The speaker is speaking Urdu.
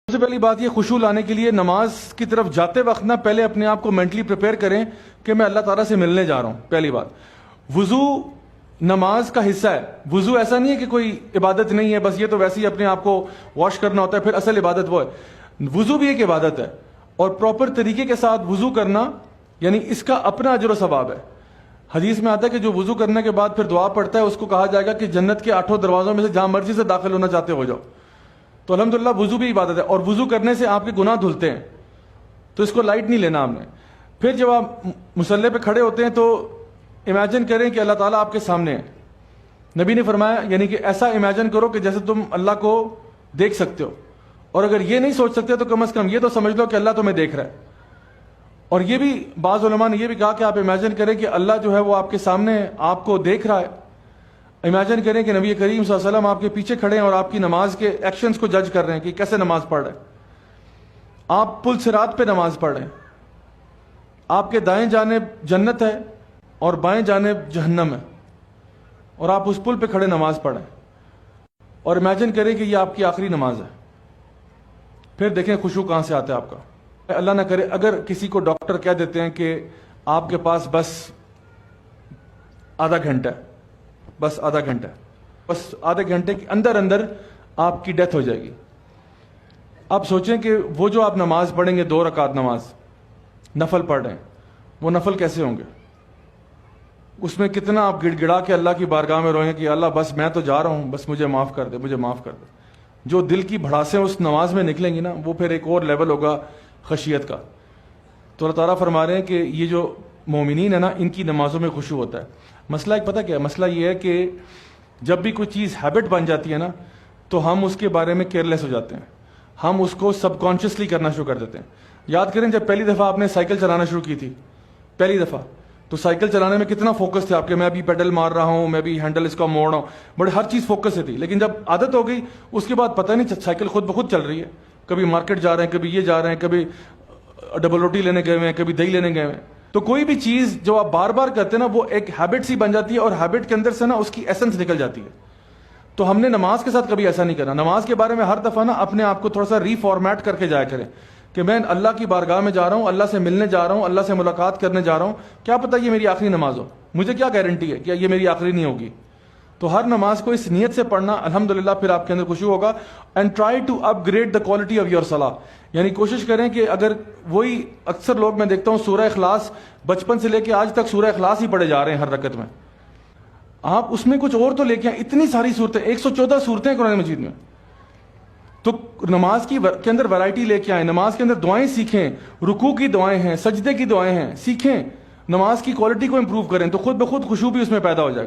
سب سے پہلی بات یہ خشوع لانے کے لیے نماز کی طرف جاتے وقت نہ پہلے اپنے آپ کو مینٹلی پریپیئر کریں کہ میں اللہ تعالیٰ سے ملنے جا رہا ہوں. پہلی بات, وضو نماز کا حصہ ہے. وضو ایسا نہیں ہے کہ کوئی عبادت نہیں ہے, بس یہ تو ویسے ہی اپنے آپ کو واش کرنا ہوتا ہے, پھر اصل عبادت وہ ہے. وضو بھی ایک عبادت ہے, اور پراپر طریقے کے ساتھ وضو کرنا یعنی اس کا اپنا اجر و ثواب ہے. حدیث میں آتا ہے کہ جو وضو کرنے کے بعد پھر دعا پڑھتا ہے اس کو کہا جائے گا کہ جنت کے 8 دروازوں میں سے جہاں مرضی سے داخل ہونا چاہتے ہو جاؤ. تو الحمدللہ وضو بھی عبادت ہے, اور وضو کرنے سے آپ کے گناہ دھلتے ہیں, تو اس کو لائٹ نہیں لینا آپ نے. پھر جب آپ مصلی پہ کھڑے ہوتے ہیں تو امیجن کریں کہ اللہ تعالیٰ آپ کے سامنے ہے. نبی نے فرمایا یعنی کہ ایسا امیجن کرو کہ جیسے تم اللہ کو دیکھ سکتے ہو, اور اگر یہ نہیں سوچ سکتے تو کم از کم یہ تو سمجھ لو کہ اللہ تمہیں دیکھ رہا ہے. اور یہ بھی بعض علماء نے یہ بھی کہا کہ آپ امیجن کریں کہ اللہ جو ہے وہ آپ کے سامنے ہے, آپ کو دیکھ رہا ہے. امیجن کریں کہ نبی کریم صلی اللہ علیہ وسلم آپ کے پیچھے کھڑے ہیں اور آپ کی نماز کے ایکشنز کو جج کر رہے ہیں کہ کیسے نماز پڑھ رہے ہیں. آپ پل صراط پہ نماز پڑھ رہے ہیں, آپ کے دائیں جانب جنت ہے اور بائیں جانب جہنم ہے, اور آپ اس پل پہ کھڑے نماز پڑھ رہے ہیں. اور امیجن کریں کہ یہ آپ کی آخری نماز ہے. پھر دیکھیں خشوع کہاں سے آتا ہے آپ کا. اللہ نہ کرے اگر کسی کو ڈاکٹر کہہ دیتے ہیں کہ آپ کے پاس بس آدھا گھنٹہ ہے, بس آدھا گھنٹہ, بس آدھے گھنٹے کے اندر اندر آپ کی ڈیتھ ہو جائے گی. آپ سوچیں کہ وہ جو آپ نماز پڑھیں گے 2 رکعت نماز نفل پڑھ رہے ہیں, وہ نفل کیسے ہوں گے؟ اس میں کتنا آپ گڑ گڑا کے اللہ کی بارگاہ میں روئیں کہ اللہ بس میں تو جا رہا ہوں, بس مجھے معاف کر دے, مجھے معاف کر دے. جو دل کی بھڑاسیں اس نماز میں نکلیں گی نا, وہ پھر ایک اور لیول ہوگا خشیت کا. تو اللہ تعالیٰ فرما رہے ہیں کہ یہ جو مومنین ہے نا, ان کی نمازوں میں خشوع ہوتا ہے. مسئلہ ایک پتہ کیا ہے؟ مسئلہ یہ ہے کہ جب بھی کوئی چیز ہیبٹ بن جاتی ہے نا, تو ہم اس کے بارے میں کیئرلیس ہو جاتے ہیں, ہم اس کو سب کانشیسلی کرنا شروع کر دیتے ہیں. یاد کریں جب پہلی دفعہ آپ نے سائیکل چلانا شروع کی تھی, پہلی دفعہ, تو سائیکل چلانے میں کتنا فوکس تھا آپ کے, میں ابھی پیڈل مار رہا ہوں, میں بھی ہینڈل اس کا موڑ رہا ہوں, بڑے ہر چیز فوکس سے تھی. لیکن جب عادت ہو گئی اس کے بعد پتہ نہیں سائیکل خود بخود چل رہی ہے. کبھی مارکیٹ جا رہے ہیں, کبھی یہ جا رہے ہیں, کبھی ڈبل روٹی لینے گئے ہوئے ہیں, کبھی دہی لینے گئے ہوئے ہیں. تو کوئی بھی چیز جو آپ بار بار کرتے ہیں نا, وہ ایک ہیبٹ سی بن جاتی ہے, اور ہیبٹ کے اندر سے نا اس کی ایسنس نکل جاتی ہے. تو ہم نے نماز کے ساتھ کبھی ایسا نہیں کرنا. نماز کے بارے میں ہر دفعہ نا اپنے آپ کو تھوڑا سا ری فارمیٹ کر کے جایا کریں کہ میں اللہ کی بارگاہ میں جا رہا ہوں, اللہ سے ملنے جا رہا ہوں, اللہ سے ملاقات کرنے جا رہا ہوں. کیا پتہ یہ میری آخری نماز ہو, مجھے کیا گارنٹی ہے کہ یہ میری آخری نہیں ہوگی. تو ہر نماز کو اس نیت سے پڑھنا, الحمدللہ پھر آپ کے اندر خشوع ہوگا. And try to upgrade the quality of your صلاح, یعنی کوشش کریں کہ اگر وہی اکثر لوگ میں دیکھتا ہوں سورہ اخلاص بچپن سے لے کے آج تک سورہ اخلاص ہی پڑھے جا رہے ہیں ہر رکعت میں. آپ اس میں کچھ اور تو لے کے آئیں, اتنی ساری صورتیں, 114 صورتیں قرآن مجید میں. تو نماز کے اندر ورائٹی لے کے آئیں, نماز کے اندر دعائیں سیکھیں, رکوع کی دعائیں ہیں, سجدے کی دعائیں ہیں, سیکھیں, نماز کی کوالٹی کو امپروو کریں, تو خود بخود خشوع بھی اس میں پیدا ہو جائے گا.